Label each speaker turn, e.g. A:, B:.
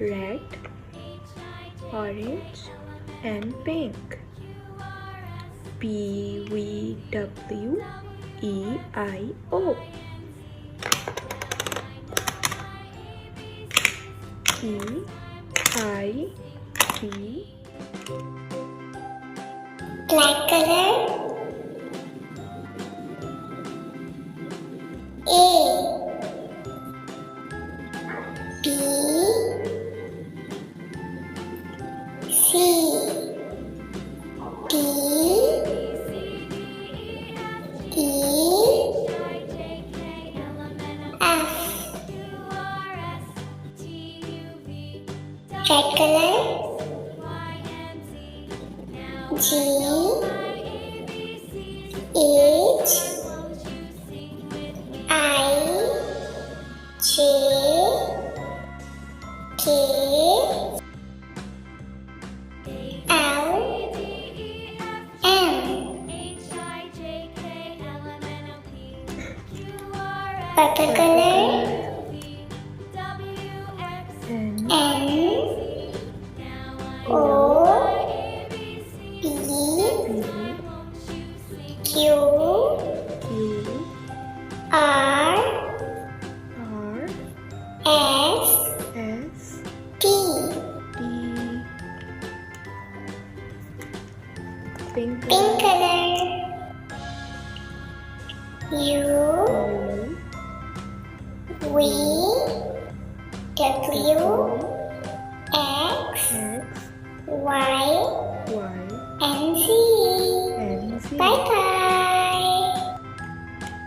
A: red, orange and pink. PVWEIO. EIG.
B: Black color. A. B. C. D. E. F. Red color. G. H. I. J. K. L. M. Purple color. N. O. P. Q. R. S. T.
A: Pink
B: color. U. V. W. X. Y.